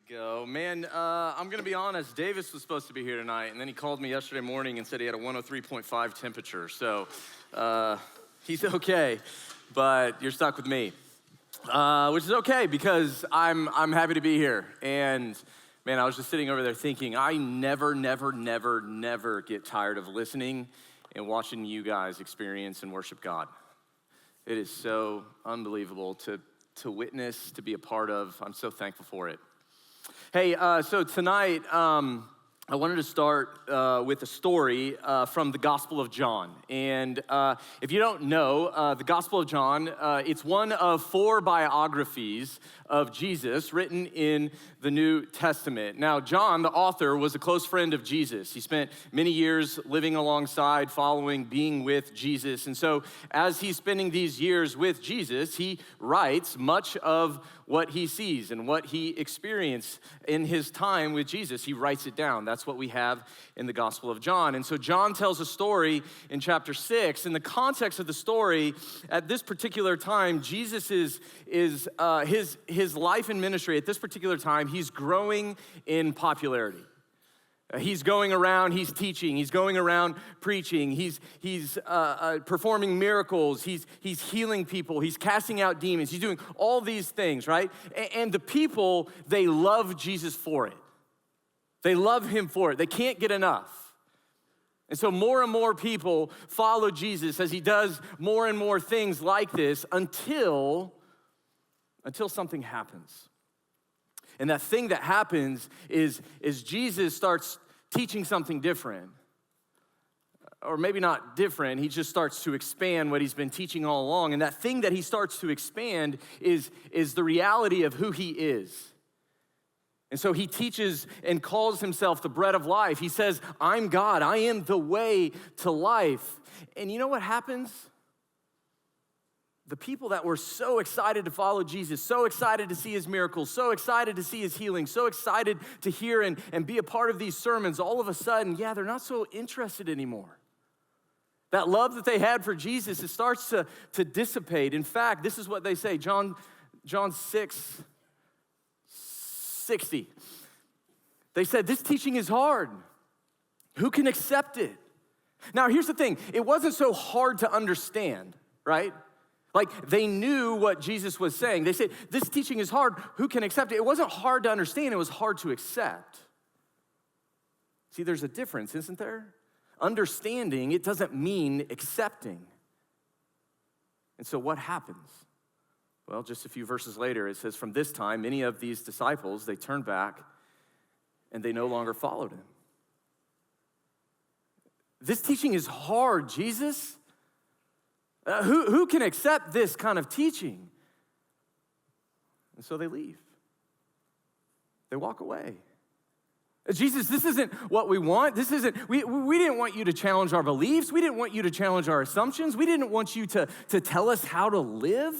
Go. Man, I'm going to be honest. Davis was supposed to be here tonight, and then he called me yesterday morning and said he had a 103.5 temperature. So he's okay, but you're stuck with me, which is okay because I'm happy to be here. And man, I was just sitting over there thinking, I never get tired of listening and watching you guys experience and worship God. It is so unbelievable to witness, to be a part of. I'm so thankful for it. Hey, so tonight, I wanted to start with a story from the Gospel of John. And if you don't know, the Gospel of John, it's one of 4 biographies of Jesus written in the New Testament. Now, John, the author, was a close friend of Jesus. He spent many years living alongside, following, being with Jesus. And so as he's spending these years with Jesus, he writes much of what he sees and what he experienced in his time with Jesus. He writes it down. That's what we have in the Gospel of John. And so John tells a story in chapter 6. In the context of the story, at this particular time, Jesus is his life and ministry at this particular time, he's growing in popularity. He's going around, he's teaching, he's going around preaching, he's performing miracles, he's healing people, he's casting out demons, he's doing all these things, right? And the people, they love Jesus for it. They love him for it. They can't get enough. And so more and more people follow Jesus as he does more and more things like this until something happens. And that thing that happens is Jesus starts teaching something different. Or maybe not different, he just starts to expand what he's been teaching all along. And that thing that he starts to expand is the reality of who he is. And so he teaches and calls himself the bread of life. He says, I'm God, I am the way to life. And you know what happens? The people that were so excited to follow Jesus, so excited to see his miracles, so excited to see his healing, so excited to hear and be a part of these sermons, all of a sudden, they're not so interested anymore. That love that they had for Jesus, it starts to dissipate. In fact, this is what they say, John 6:60. They said, this teaching is hard. Who can accept it? Now, here's the thing. It wasn't so hard to understand, right? Like, they knew what Jesus was saying. They said, this teaching is hard. Who can accept it? It wasn't hard to understand. It was hard to accept. See, there's a difference, isn't there? Understanding, it doesn't mean accepting. And so what happens? Well, just a few verses later, it says, from this time, many of these disciples, they turned back and they no longer followed him. This teaching is hard, Jesus. Who can accept this kind of teaching? And so they leave. They walk away. Jesus, this isn't what we want. This isn't, we didn't want you to challenge our beliefs. We didn't want you to challenge our assumptions. We didn't want you to tell us how to live.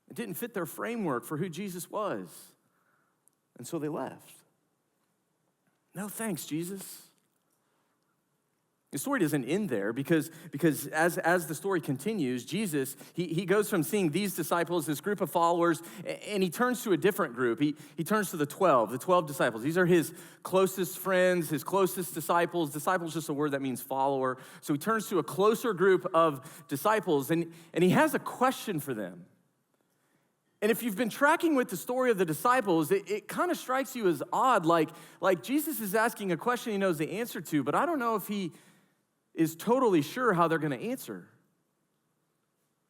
It didn't fit their framework for who Jesus was. And so they left. No thanks, Jesus. The story doesn't end there because as the story continues, Jesus, he goes from seeing these disciples, this group of followers, and he turns to a different group. He turns to the 12 disciples. These are his closest friends, his closest disciples. Disciples is just a word that means follower. So he turns to a closer group of disciples, and he has a question for them. And if you've been tracking with the story of the disciples, it kind of strikes you as odd, like Jesus is asking a question he knows the answer to, but I don't know if he is totally sure how they're going to answer.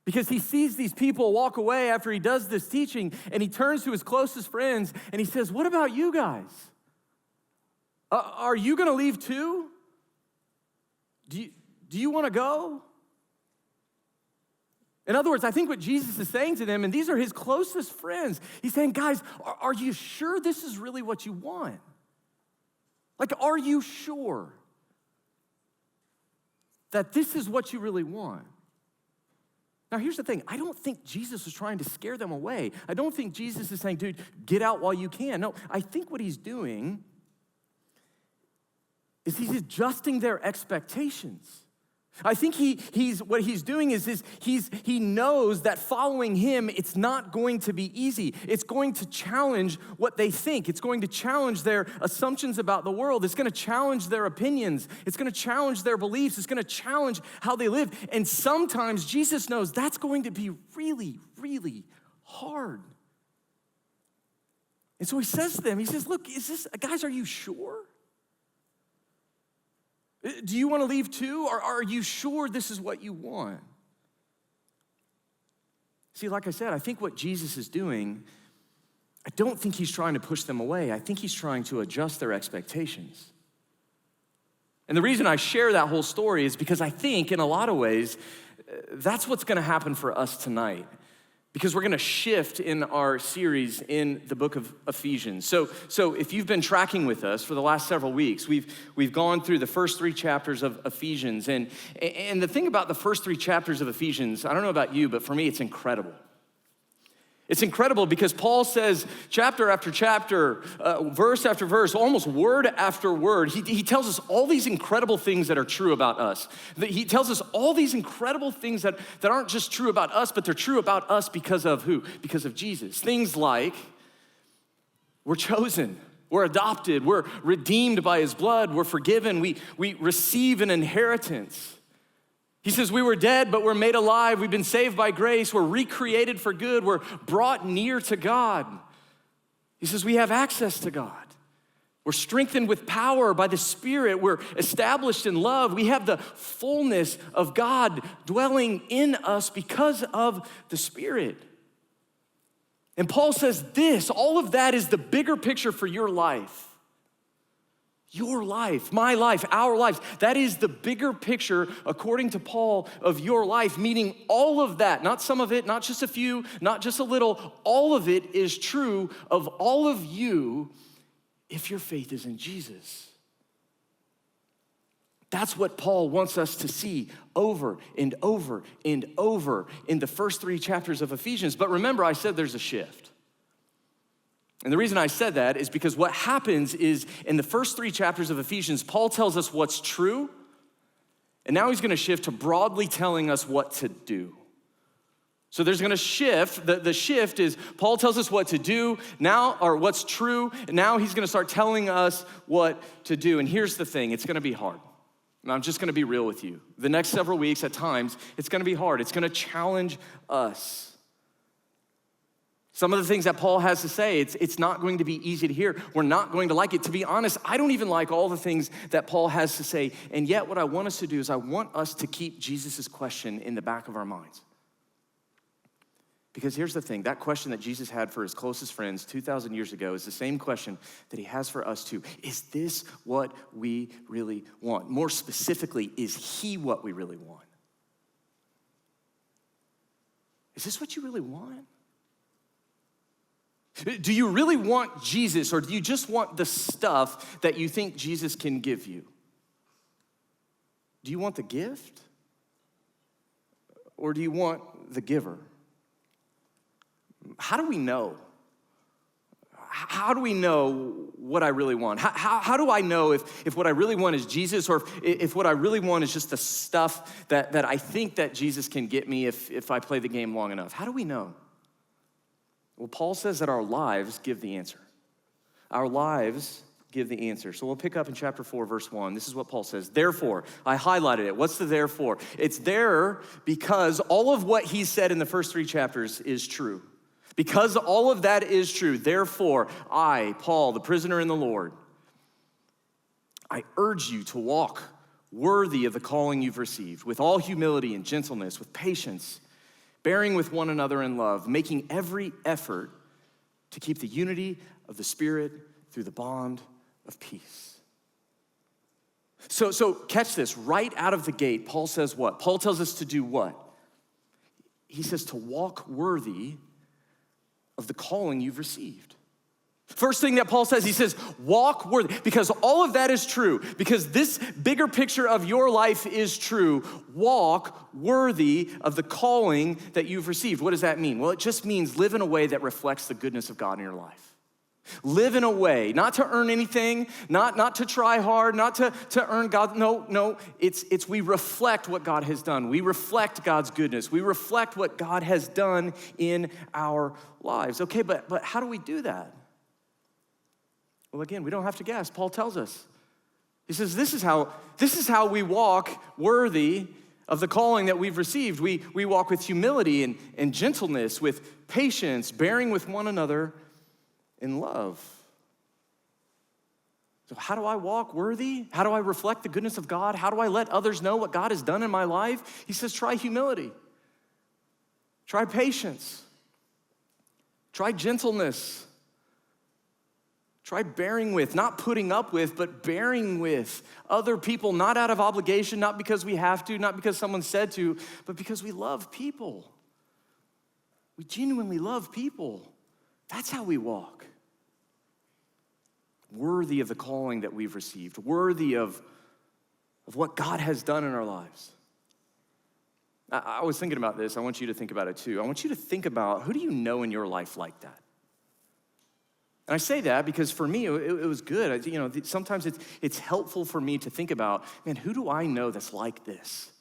Because he sees these people walk away after he does this teaching, and he turns to his closest friends, and he says, what about you guys? Are you going to leave too? Do you want to go? In other words, I think what Jesus is saying to them, and these are his closest friends, he's saying, guys, are you sure this is really what you want? Like, are you sure that this is what you really want? Now, here's the thing. I don't think Jesus is trying to scare them away. I don't think Jesus is saying, dude, get out while you can. No, I think what he's doing is he's adjusting their expectations. I think what he's doing is he knows that following him, it's not going to be easy. It's going to challenge what they think. It's going to challenge their assumptions about the world. It's going to challenge their opinions. It's going to challenge their beliefs. It's going to challenge how they live. And sometimes Jesus knows that's going to be really, really hard. And so he says to them, he says, look, guys, are you sure? Do you want to leave too, or are you sure this is what you want? See, like I said, I think what Jesus is doing, I don't think he's trying to push them away. I think he's trying to adjust their expectations. And the reason I share that whole story is because I think in a lot of ways, that's what's going to happen for us tonight. Because we're gonna shift in our series in the book of Ephesians. So if you've been tracking with us for the last several weeks, we've gone through the first 3 chapters of Ephesians. And the thing about the first 3 chapters of Ephesians, I don't know about you, but for me, it's incredible. It's incredible because Paul says chapter after chapter, verse after verse, almost word after word, he tells us all these incredible things that are true about us. He tells us all these incredible things that aren't just true about us, but they're true about us because of who? Because of Jesus. Things like we're chosen, we're adopted, we're redeemed by his blood, we're forgiven, we receive an inheritance. He says we were dead, but we're made alive. We've been saved by grace. We're recreated for good. We're brought near to God. He says we have access to God. We're strengthened with power by the Spirit. We're established in love. We have the fullness of God dwelling in us because of the Spirit. And Paul says this, all of that is the bigger picture for your life. Your life, my life, our lives. That is the bigger picture, according to Paul, of your life, meaning all of that, not some of it, not just a few, not just a little, all of it is true of all of you if your faith is in Jesus. That's what Paul wants us to see over and over and over in the first 3 chapters of Ephesians. But remember, I said there's a shift. And the reason I said that is because what happens is in the first 3 chapters of Ephesians, Paul tells us what's true, and now he's gonna shift to broadly telling us what to do. So there's gonna shift, the shift is Paul tells us what to do now, or what's true, and now he's gonna start telling us what to do. And here's the thing, it's gonna be hard. And I'm just gonna be real with you. The next several weeks at times, it's gonna be hard. It's gonna challenge us. Some of the things that Paul has to say, it's not going to be easy to hear. We're not going to like it. To be honest, I don't even like all the things that Paul has to say. And yet what I want us to do is I want us to keep Jesus' question in the back of our minds. Because here's the thing, that question that Jesus had for his closest friends 2,000 years ago is the same question that he has for us too. Is this what we really want? More specifically, is he what we really want? Is this what you really want? Do you really want Jesus, or do you just want the stuff that you think Jesus can give you? Do you want the gift, or do you want the giver? How do we know? How do we know what I really want? How do I know if what I really want is Jesus, or if what I really want is just the stuff that I think that Jesus can get me if I play the game long enough? How do we know? Well, Paul says that our lives give the answer. Our lives give the answer. So we'll pick up in chapter 4, verse 1. This is what Paul says. Therefore, I highlighted it. What's the therefore? It's there because all of what he said in the first 3 chapters is true. Because all of that is true, therefore, I, Paul, the prisoner in the Lord, I urge you to walk worthy of the calling you've received, with all humility and gentleness, with patience, bearing with one another in love, making every effort to keep the unity of the Spirit through the bond of peace. So catch this, right out of the gate, Paul says what? Paul tells us to do what? He says to walk worthy of the calling you've received. First thing that Paul says, he says, walk worthy, because all of that is true, because this bigger picture of your life is true. Walk worthy of the calling that you've received. What does that mean? Well, it just means live in a way that reflects the goodness of God in your life. Live in a way, not to earn anything, not to try hard, not to earn God. No, it's we reflect what God has done. We reflect God's goodness. We reflect what God has done in our lives. Okay, but how do we do that? Well, again, we don't have to guess. Paul tells us. He says, this is how we walk worthy of the calling that we've received. We walk with humility and gentleness, with patience, bearing with one another in love. So how do I walk worthy? How do I reflect the goodness of God? How do I let others know what God has done in my life? He says, try humility. Try patience. Try gentleness. Try bearing with, not putting up with, but bearing with other people, not out of obligation, not because we have to, not because someone said to, but because we love people. We genuinely love people. That's how we walk. Worthy of the calling that we've received, worthy of what God has done in our lives. I was thinking about this. I want you to think about it too. I want you to think about, who do you know in your life like that? And I say that because for me, it was good. Sometimes it's helpful for me to think about, man, who do I know that's like this?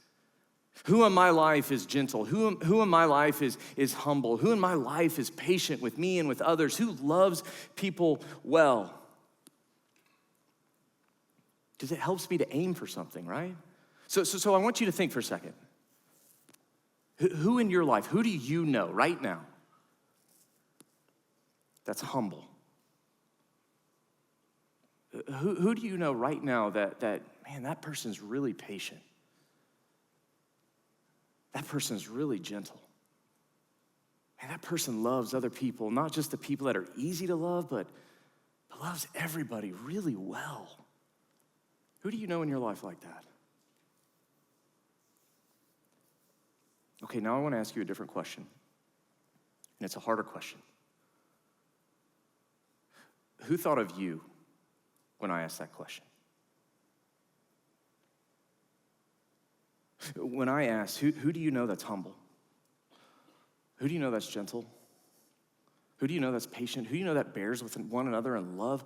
Who in my life is gentle? Who in my life is humble? Who in my life is patient with me and with others? Who loves people well? Because it helps me to aim for something, right? So I want you to think for a second. Who in your life, who do you know right now that's humble? Who do you know right now that man, that person's really patient? That person's really gentle. Man, that person loves other people, not just the people that are easy to love, but loves everybody really well. Who do you know in your life like that? Okay, now I want to ask you a different question. And it's a harder question. Who thought of you when I asked that question? When I asked, who do you know that's humble? Who do you know that's gentle? Who do you know that's patient? Who do you know that bears with one another in love?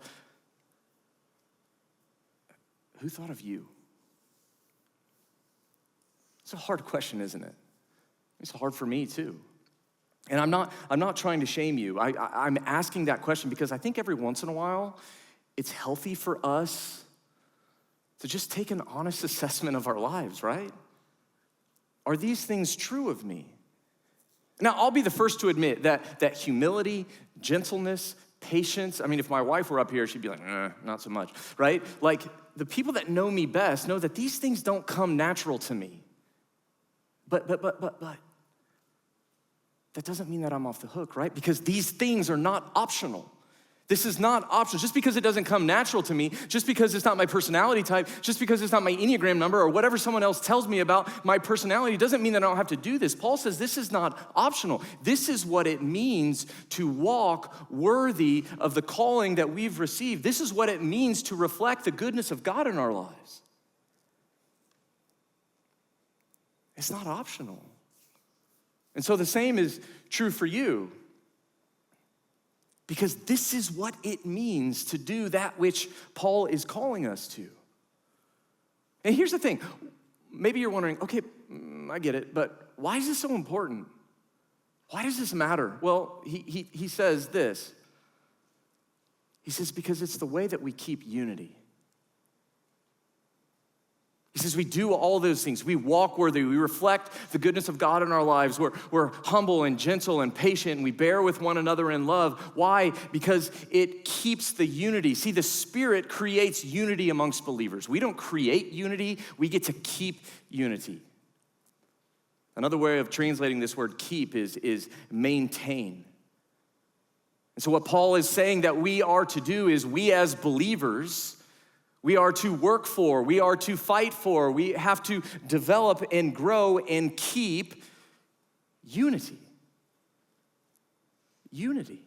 Who thought of you? It's a hard question, isn't it? It's hard for me too. And I'm not trying to shame you. I'm asking that question because I think every once in a while, it's healthy for us to just take an honest assessment of our lives, right? Are these things true of me? Now, I'll be the first to admit that humility, gentleness, patience, I mean, if my wife were up here, she'd be like, not so much, right? Like, the people that know me best know that these things don't come natural to me. But that doesn't mean that I'm off the hook, right? Because these things are not optional. This is not optional. Just because it doesn't come natural to me, just because it's not my personality type, just because it's not my Enneagram number or whatever someone else tells me about my personality doesn't mean that I don't have to do this. Paul says this is not optional. This is what it means to walk worthy of the calling that we've received. This is what it means to reflect the goodness of God in our lives. It's not optional. And so the same is true for you. Because this is what it means to do that which Paul is calling us to. And here's the thing. Maybe you're wondering, okay, I get it, but why is this so important? Why does this matter? Well, he says this. He says, because it's the way that we keep unity. He says we do all those things. We walk worthy. We reflect the goodness of God in our lives. We're humble and gentle and patient, and we bear with one another in love. Why? Because it keeps the unity. See, the Spirit creates unity amongst believers. We don't create unity. We get to keep unity. Another way of translating this word keep is maintain. And so what Paul is saying that we are to do is we as believers, we are to work for, we are to fight for, we have to develop and grow and keep unity. Unity.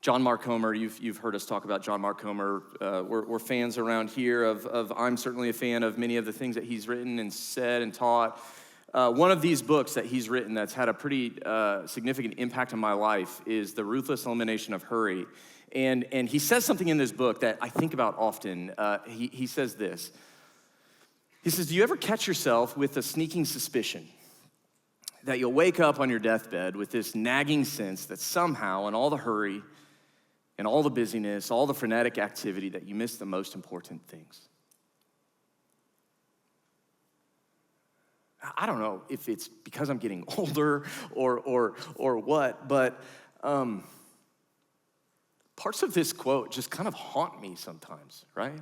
John Mark Comer, you've heard us talk about John Mark Comer. We're fans around here of I'm certainly a fan of many of the things that he's written and said and taught. One of these books that he's written that's had a pretty significant impact on my life is The Ruthless Elimination of Hurry. And he says something in this book that I think about often. He says this. He says, do you ever catch yourself with a sneaking suspicion that you'll wake up on your deathbed with this nagging sense that somehow in all the hurry and all the busyness, all the frenetic activity, that you miss the most important things? I don't know if it's because I'm getting older or what, but parts of this quote just kind of haunt me sometimes, right?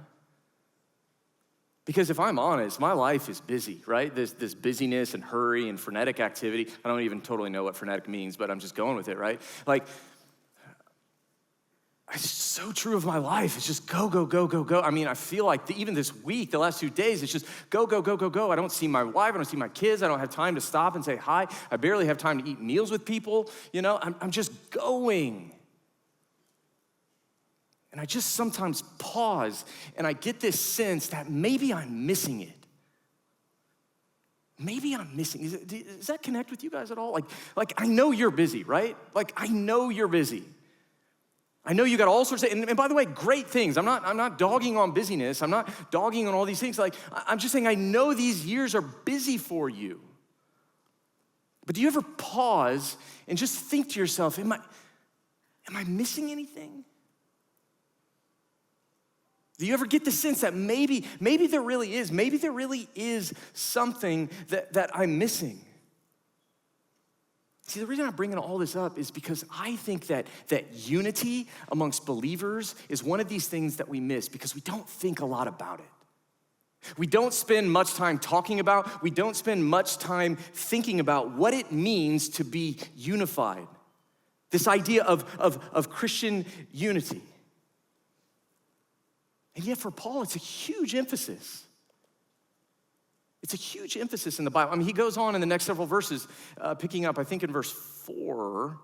Because if I'm honest, my life is busy, right? This busyness and hurry and frenetic activity. I don't even totally know what frenetic means, but I'm just going with it, right? Like, it's so true of my life. It's just go, go, go, go, go. I mean, I feel like even this week, the last 2 days, it's just go, go, go, go, go. I don't see my wife. I don't see my kids. I don't have time to stop and say hi. I barely have time to eat meals with people. You know, I'm just going. And I just sometimes pause and I get this sense that maybe I'm missing it. Maybe I'm missing. Does that connect with you guys at all? Like I know you're busy, right? Like I know you're busy. I know you got all sorts of, and by the way, great things. I'm not dogging on busyness. I'm not dogging on all these things. Like I'm just saying I know these years are busy for you. But do you ever pause and just think to yourself, am I missing anything? Do you ever get the sense that maybe there really is something that I'm missing? See, the reason I'm bringing all this up is because I think that unity amongst believers is one of these things that we miss because we don't think a lot about it. We don't spend much time talking about, we don't spend much time thinking about what it means to be unified. This idea of Christian unity. And yet for Paul, it's a huge emphasis. It's a huge emphasis in the Bible. I mean, he goes on in the next several verses, picking up, I think in verse 4.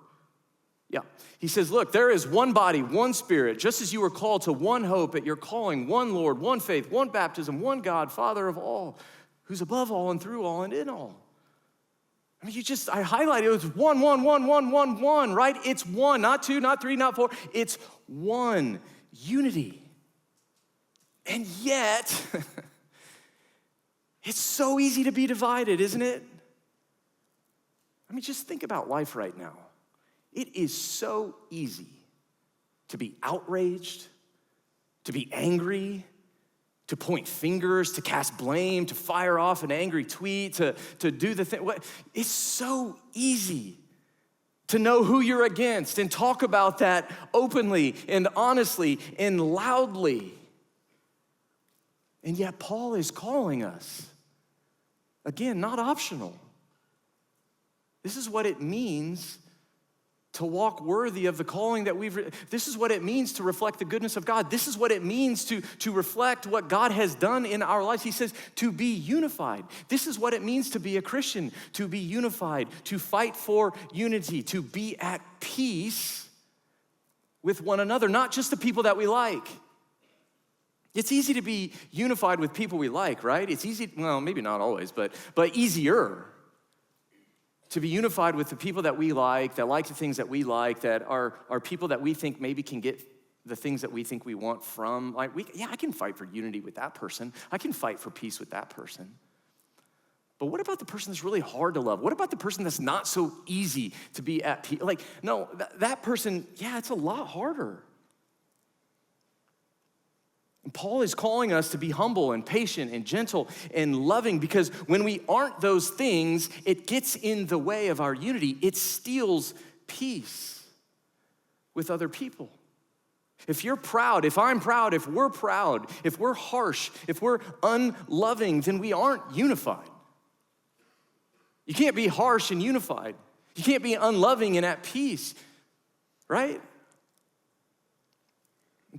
Yeah, he says, look, there is one body, one spirit, just as you were called to one hope at your calling, one Lord, one faith, one baptism, one God, Father of all, who's above all and through all and in all. I mean, I highlighted it was one, right? It's one, not two, not three, not four. It's one, unity. And yet, it's so easy to be divided, isn't it? I mean, just think about life right now. It is so easy to be outraged, to be angry, to point fingers, to cast blame, to fire off an angry tweet, to do the thing. It's so easy to know who you're against and talk about that openly and honestly and loudly. And yet Paul is calling us, again, not optional. This is what it means to walk worthy of the calling that this is what it means to reflect the goodness of God. This is what it means to reflect what God has done in our lives. He says to be unified. This is what it means to be a Christian, to be unified, to fight for unity, to be at peace with one another, not just the people that we like. It's easy to be unified with people we like, right? It's easy, well, maybe not always, but easier to be unified with the people that we like the things that we like, that are people that we think maybe can get the things that we think we want from. I can fight for unity with that person. I can fight for peace with that person. But what about the person that's really hard to love? What about the person that's not so easy to be at peace? Like, no, that person, it's a lot harder. Paul is calling us to be humble and patient and gentle and loving, because when we aren't those things, it gets in the way of our unity. It steals peace with other people. If you're proud, if I'm proud, if we're harsh, if we're unloving, then we aren't unified. You can't be harsh and unified. You can't be unloving and at peace, right?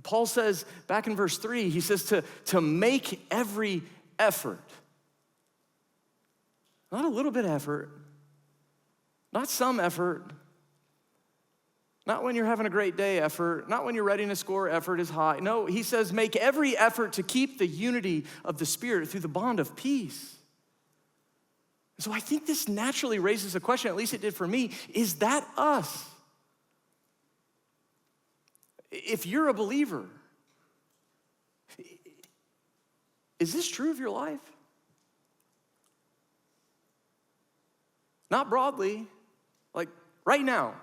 Paul says back in verse 3, he says to make every effort. Not a little bit of effort, not some effort, not when you're having a great day effort, not when your readiness score effort is high. No, he says make every effort to keep the unity of the Spirit through the bond of peace. So I think this naturally raises a question, at least it did for me, is that us? If you're a believer, is this true of your life? Not broadly, like right now.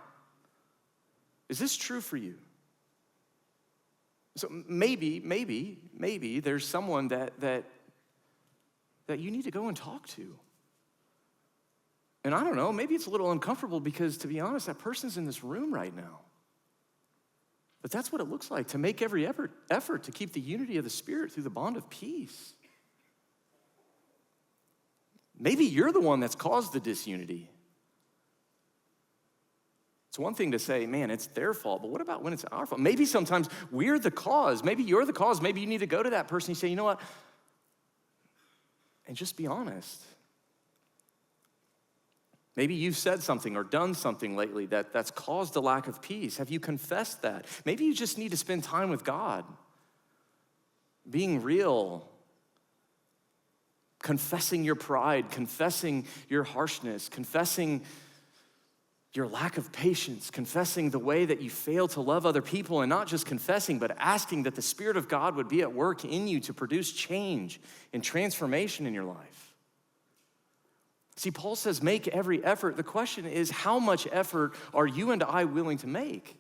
Is this true for you? So maybe there's someone that you need to go and talk to. And I don't know, maybe it's a little uncomfortable because, to be honest, that person's in this room right now. But that's what it looks like, to make every effort to keep the unity of the Spirit through the bond of peace. Maybe you're the one that's caused the disunity. It's one thing to say, man, it's their fault, but what about when it's our fault? Maybe sometimes we're the cause. Maybe you're the cause. Maybe you need to go to that person and say, you know what? And just be honest. Maybe you've said something or done something lately that's caused a lack of peace. Have you confessed that? Maybe you just need to spend time with God, being real, confessing your pride, confessing your harshness, confessing your lack of patience, confessing the way that you fail to love other people, and not just confessing, but asking that the Spirit of God would be at work in you to produce change and transformation in your life. See, Paul says, make every effort. The question is, how much effort are you and I willing to make?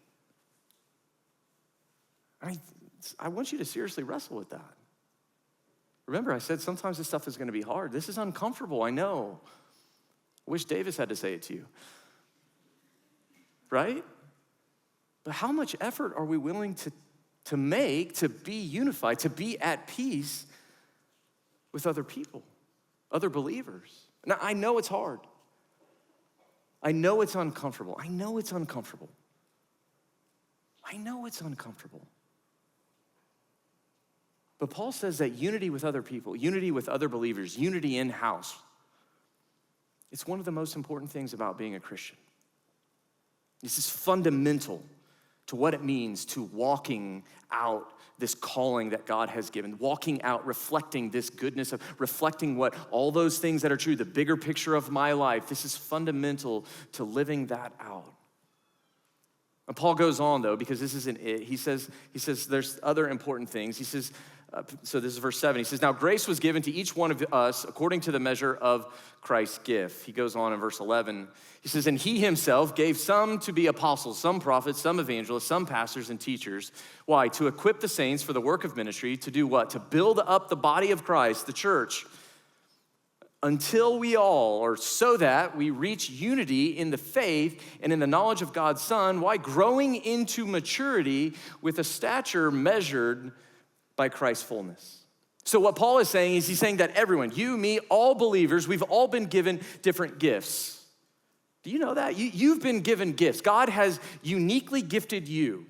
I want you to seriously wrestle with that. Remember, I said sometimes this stuff is going to be hard. This is uncomfortable, I know. I wish Davis had to say it to you. Right? But how much effort are we willing to make to be unified, to be at peace with other people, other believers? Now, I know it's hard. I know it's uncomfortable. I know it's uncomfortable. But Paul says that unity with other people, unity with other believers, unity in-house, it's one of the most important things about being a Christian. This is fundamental to what it means to walking out this calling that God has given, walking out, reflecting this goodness, of reflecting what all those things that are true, the bigger picture of my life. This is fundamental to living that out. And Paul goes on, though, because this isn't it. He says there's other important things. He says, so this is verse 7. He says, now grace was given to each one of us according to the measure of Christ's gift. He goes on in verse 11. He says, and he himself gave some to be apostles, some prophets, some evangelists, some pastors and teachers. Why? To equip the saints for the work of ministry, to do what? To build up the body of Christ, the church, until we all, or so that we reach unity in the faith and in the knowledge of God's Son. Why? Growing into maturity with a stature measured by Christ's fullness. So what Paul is saying is he's saying that everyone, you, me, all believers, we've all been given different gifts. Do you know that? You've been given gifts. God has uniquely gifted you.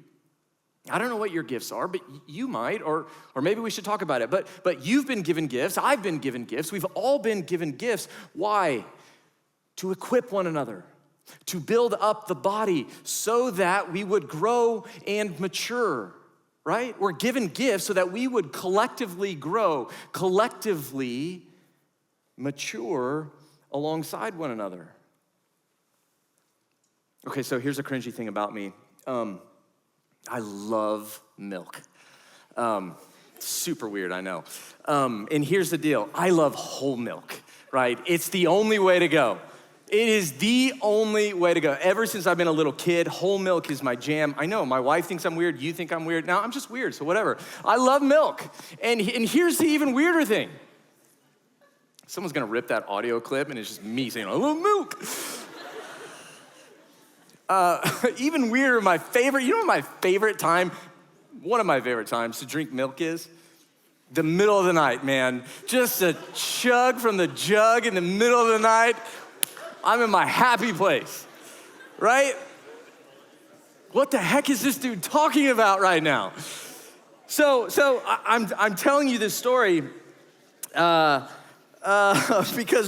I don't know what your gifts are, but you might, or maybe we should talk about it. But you've been given gifts. I've been given gifts. We've all been given gifts. Why? To equip one another, to build up the body so that we would grow and mature. Right? We're given gifts so that we would collectively grow, collectively mature alongside one another. Okay, so here's a cringy thing about me. I love milk. Super weird, I know. And here's the deal. I love whole milk, right? It's the only way to go. It is the only way to go. Ever since I've been a little kid, whole milk is my jam. I know, my wife thinks I'm weird, you think I'm weird. Now I'm just weird, so whatever. I love milk. And here's the even weirder thing. Someone's gonna rip that audio clip and it's just me saying, I love milk. Even weirder, my favorite, you know what my favorite time, one of my favorite times to drink milk is? The middle of the night, man. Just a chug from the jug in the middle of the night. I'm in my happy place, right? What the heck is this dude talking about right now? So I'm telling you this story because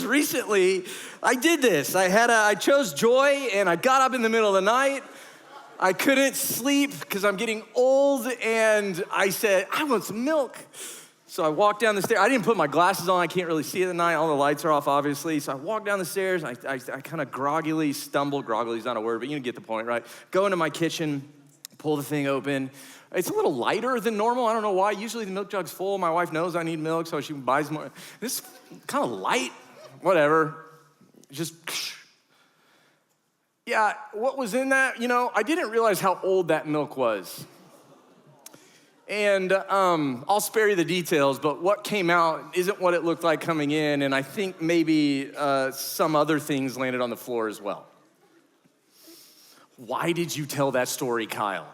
recently I did this. I chose joy and I got up in the middle of the night. I couldn't sleep because I'm getting old and I said, I want some milk. So I walk down the stairs. I didn't put my glasses on. I can't really see at night. All the lights are off, obviously. So I walk down the stairs. I kind of groggily stumble. Groggily is not a word, but you get the point, right? Go into my kitchen, pull the thing open. It's a little lighter than normal. I don't know why. Usually the milk jug's full. My wife knows I need milk, so she buys more. This kind of light, whatever. Just, yeah, what was in that? I didn't realize how old that milk was. And I'll spare you the details, but what came out isn't what it looked like coming in, and I think maybe some other things landed on the floor as well. Why did you tell that story, Kyle?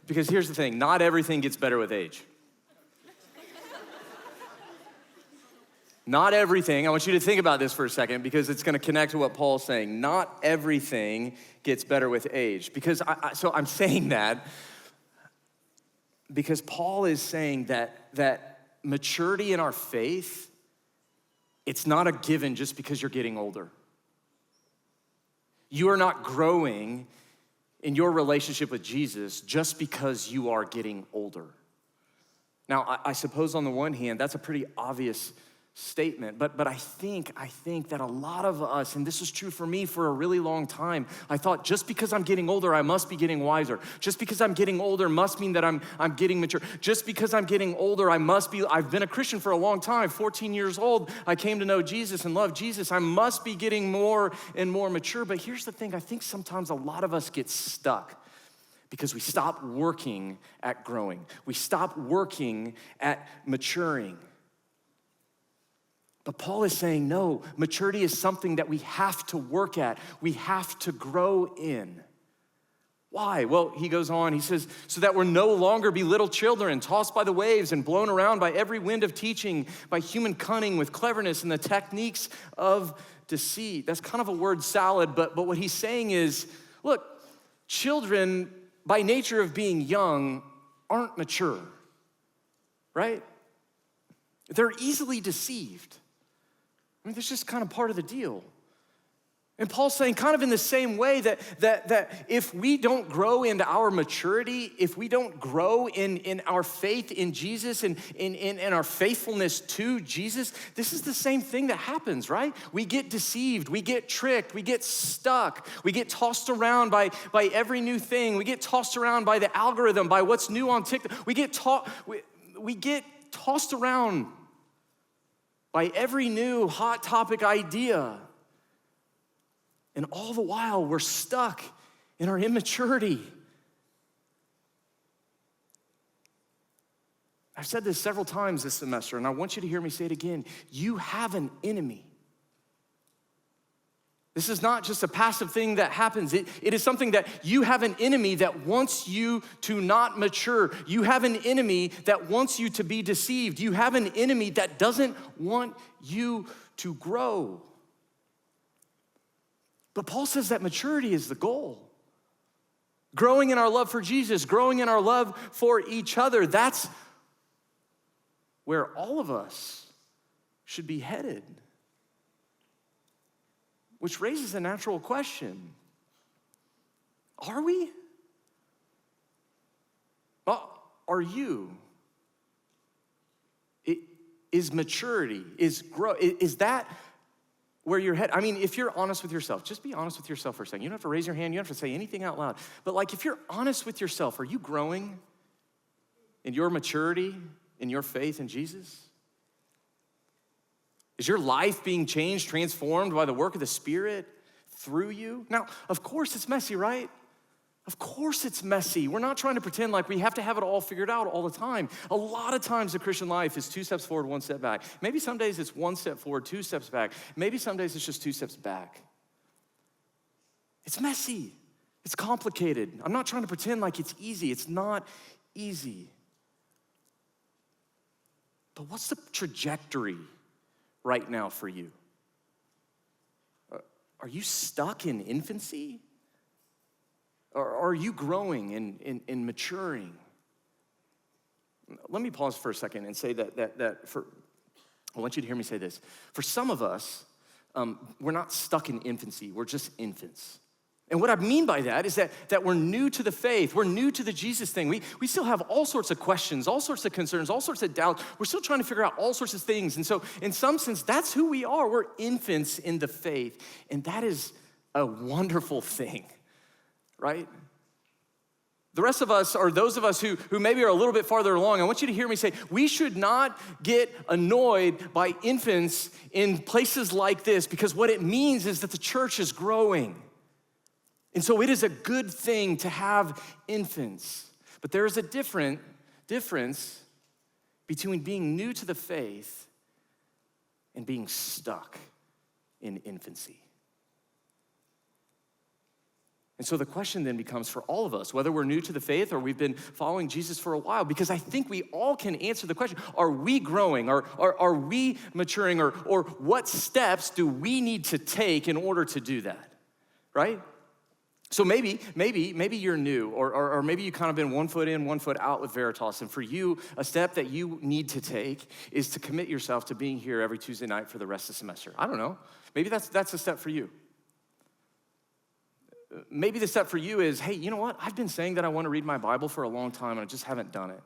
Because here's the thing, not everything gets better with age. Not everything, I want you to think about this for a second because it's gonna connect to what Paul's saying. Not everything gets better with age. Because I'm saying that because Paul is saying that maturity in our faith, it's not a given just because you're getting older. You are not growing in your relationship with Jesus just because you are getting older. Now, I suppose on the one hand, that's a pretty obvious statement, but I think that a lot of us, and this was true for me for a really long time, I thought just because I'm getting older, I must be getting wiser. Just because I'm getting older must mean that I'm getting mature. Just because I'm getting older, I've been a Christian for a long time, 14 years old, I came to know Jesus and love Jesus. I must be getting more and more mature. But here's the thing, I think sometimes a lot of us get stuck because we stop working at growing. We stop working at maturing. But Paul is saying, no, maturity is something that we have to work at. We have to grow in. Why? Well, he goes on, he says, so that we're no longer be little children, tossed by the waves and blown around by every wind of teaching, by human cunning with cleverness and the techniques of deceit. That's kind of a word salad, but what he's saying is, look, children, by nature of being young, aren't mature, right? They're easily deceived. I mean, that's just kind of part of the deal. And Paul's saying kind of in the same way that if we don't grow into our maturity, if we don't grow in our faith in Jesus and in our faithfulness to Jesus, this is the same thing that happens, right? We get deceived, we get tricked, we get stuck, we get tossed around by every new thing, we get tossed around by the algorithm, by what's new on TikTok, we get tossed around by every new hot topic idea. And all the while, we're stuck in our immaturity. I've said this several times this semester, and I want you to hear me say it again. You have an enemy. This is not just a passive thing that happens. It is something that you have an enemy that wants you to not mature. You have an enemy that wants you to be deceived. You have an enemy that doesn't want you to grow. But Paul says that maturity is the goal. Growing in our love for Jesus, growing in our love for each other, that's where all of us should be headed. Which raises a natural question. Are we? Are you? Is maturity, is that where you're headed? I mean, if you're honest with yourself, just be honest with yourself for a second. You don't have to raise your hand, you don't have to say anything out loud. But like, if you're honest with yourself, are you growing in your maturity, in your faith in Jesus? Is your life being changed, transformed by the work of the Spirit through you? Now, of course it's messy, right? Of course it's messy. We're not trying to pretend like we have to have it all figured out all the time. A lot of times the Christian life is 2 steps forward, 1 step back. Maybe some days it's 1 step forward, 2 steps back. Maybe some days it's just 2 steps back. It's messy. It's complicated. I'm not trying to pretend like it's easy. It's not easy. But what's the trajectory right now for you? Are you stuck in infancy? Or are you growing and maturing? Let me pause for a second and say that I want you to hear me say this. For some of us, we're not stuck in infancy, we're just infants. And what I mean by that is that we're new to the faith. We're new to the Jesus thing. We still have all sorts of questions, all sorts of concerns, all sorts of doubts. We're still trying to figure out all sorts of things. And so in some sense, that's who we are. We're infants in the faith. And that is a wonderful thing, right? The rest of us, or those of us who maybe are a little bit farther along, I want you to hear me say, we should not get annoyed by infants in places like this, because what it means is that the church is growing. And so it is a good thing to have infants. But there is a difference between being new to the faith and being stuck in infancy. And so the question then becomes for all of us, whether we're new to the faith or we've been following Jesus for a while, because I think we all can answer the question, are we growing? Are we maturing? Or what steps do we need to take in order to do that, right? So maybe you're new, or maybe you kind of been 1 foot in, 1 foot out with Veritas, and for you, a step that you need to take is to commit yourself to being here every Tuesday night for the rest of the semester. I don't know. Maybe that's a step for you. Maybe the step for you is, hey, you know what? I've been saying that I want to read my Bible for a long time, and I just haven't done it.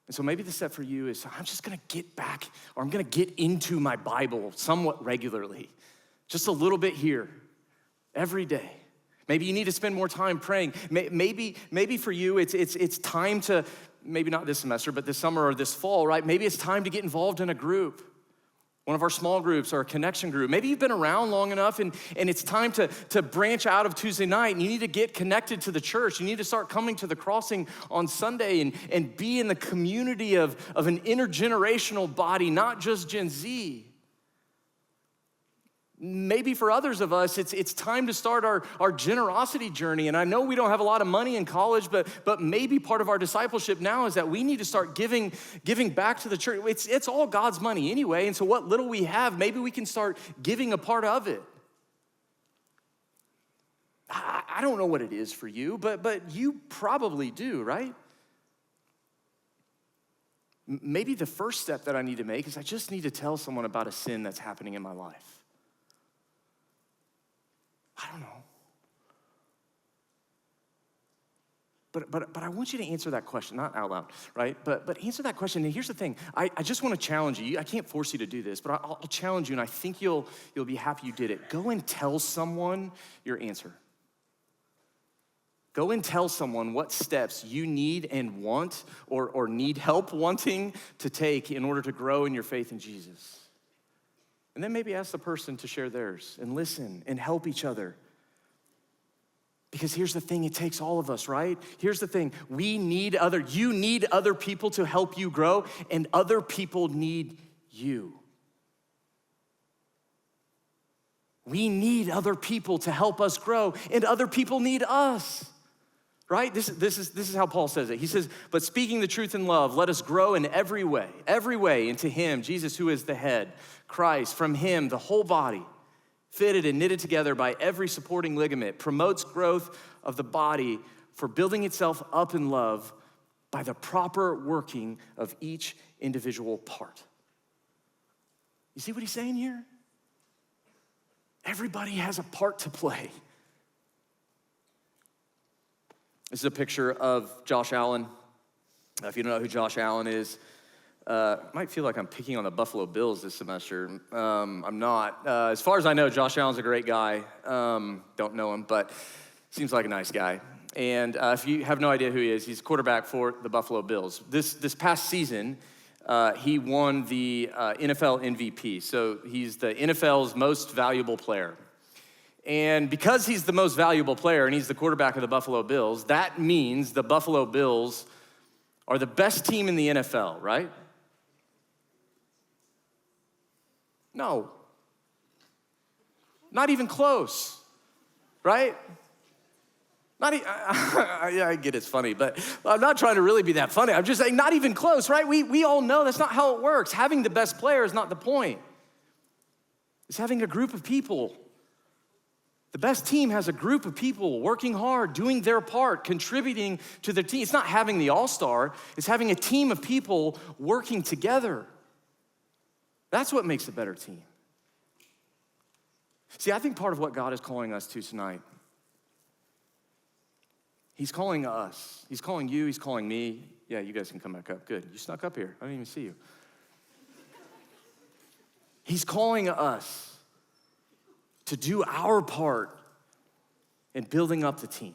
And so maybe the step for you is, I'm just gonna get back, or I'm gonna get into my Bible somewhat regularly, just a little bit here, every day. Maybe you need to spend more time praying. Maybe for you, it's time to, maybe not this semester, but this summer or this fall, right? Maybe it's time to get involved in a group, one of our small groups or a connection group. Maybe you've been around long enough and it's time to branch out of Tuesday night, and you need to get connected to the church. You need to start coming to the crossing on Sunday and be in the community of an intergenerational body, not just Gen Z. Maybe for others of us, it's time to start our generosity journey. And I know we don't have a lot of money in college, but maybe part of our discipleship now is that we need to start giving back to the church. It's all God's money anyway, and so what little we have, maybe we can start giving a part of it. I don't know what it is for you, but you probably do, right? Maybe the first step that I need to make is I just need to tell someone about a sin that's happening in my life. I don't know. But I want you to answer that question, not out loud, right? But answer that question. And here's the thing. I just want to challenge you. I can't force you to do this, but I'll challenge you, and I think you'll be happy you did it. Go and tell someone your answer. Go and tell someone what steps you need and want or need help wanting to take in order to grow in your faith in Jesus. And then maybe ask the person to share theirs and listen and help each other. Because here's the thing, it takes all of us, right? Here's the thing, you need other people to help you grow, and other people need you. We need other people to help us grow, and other people need us. Right? This is how Paul says it. He says, but speaking the truth in love, let us grow in every way into him, Jesus, who is the head, Christ. From him, the whole body, fitted and knitted together by every supporting ligament, promotes growth of the body for building itself up in love by the proper working of each individual part. You see what he's saying here? Everybody has a part to play. This is a picture of Josh Allen. If you don't know who Josh Allen is, might feel like I'm picking on the Buffalo Bills this semester. I'm not. As far as I know, Josh Allen's a great guy. Don't know him, but seems like a nice guy. And if you have no idea who he is, he's quarterback for the Buffalo Bills. This past season, he won the NFL MVP. So he's the NFL's most valuable player. And because he's the most valuable player and he's the quarterback of the Buffalo Bills, that means the Buffalo Bills are the best team in the NFL, right? No. Not even close, right? Yeah, I get it's funny, but I'm not trying to really be that funny. I'm just saying not even close, right? We all know that's not how it works. Having the best player is not the point. It's having a group of people. The best team has a group of people working hard, doing their part, contributing to their team. It's not having the all-star, it's having a team of people working together. That's what makes a better team. See, I think part of what God is calling us to tonight He's calling us. He's calling you, he's calling me. Yeah, you guys can come back up. Good. You snuck up here. I didn't even see you. He's calling us to do our part in building up the team.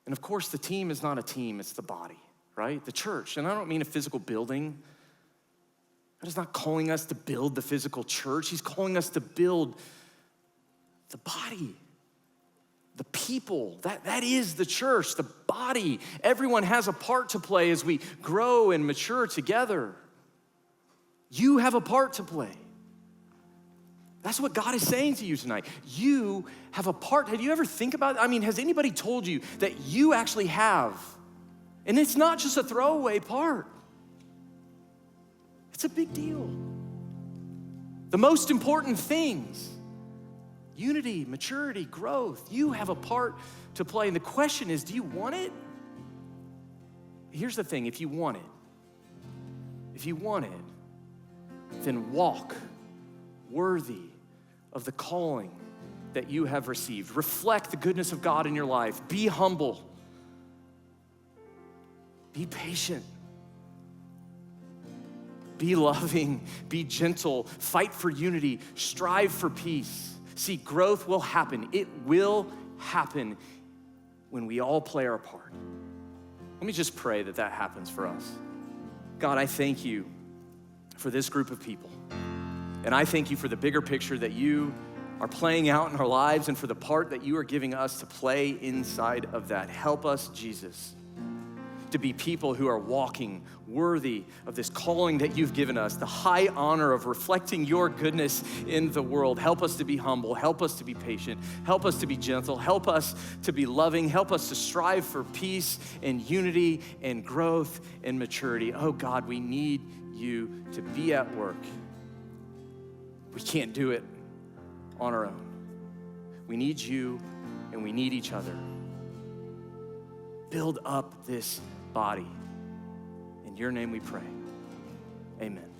And of course, the team is not a team, it's the body, right? The church. And I don't mean a physical building. God is not calling us to build the physical church. He's calling us to build the body, the people. That is the church, the body. Everyone has a part to play as we grow and mature together. You have a part to play. That's what God is saying to you tonight. You have a part. Have you ever think about it? I mean, has anybody told you that you actually have? And it's not just a throwaway part. It's a big deal. The most important things, unity, maturity, growth, you have a part to play. And the question is, do you want it? Here's the thing, if you want it, then walk worthy of the calling that you have received. Reflect the goodness of God in your life. Be humble. Be patient. Be loving. Be gentle. Fight for unity. Strive for peace. See, growth will happen. It will happen when we all play our part. Let me just pray that happens for us. God, I thank you for this group of people. And I thank you for the bigger picture that you are playing out in our lives and for the part that you are giving us to play inside of that. Help us, Jesus, to be people who are walking worthy of this calling that you've given us, the high honor of reflecting your goodness in the world. Help us to be humble. Help us to be patient. Help us to be gentle. Help us to be loving. Help us to strive for peace and unity and growth and maturity. Oh God, we need you to be at work. We can't do it on our own. We need you and we need each other. Build up this body. In your name we pray. Amen.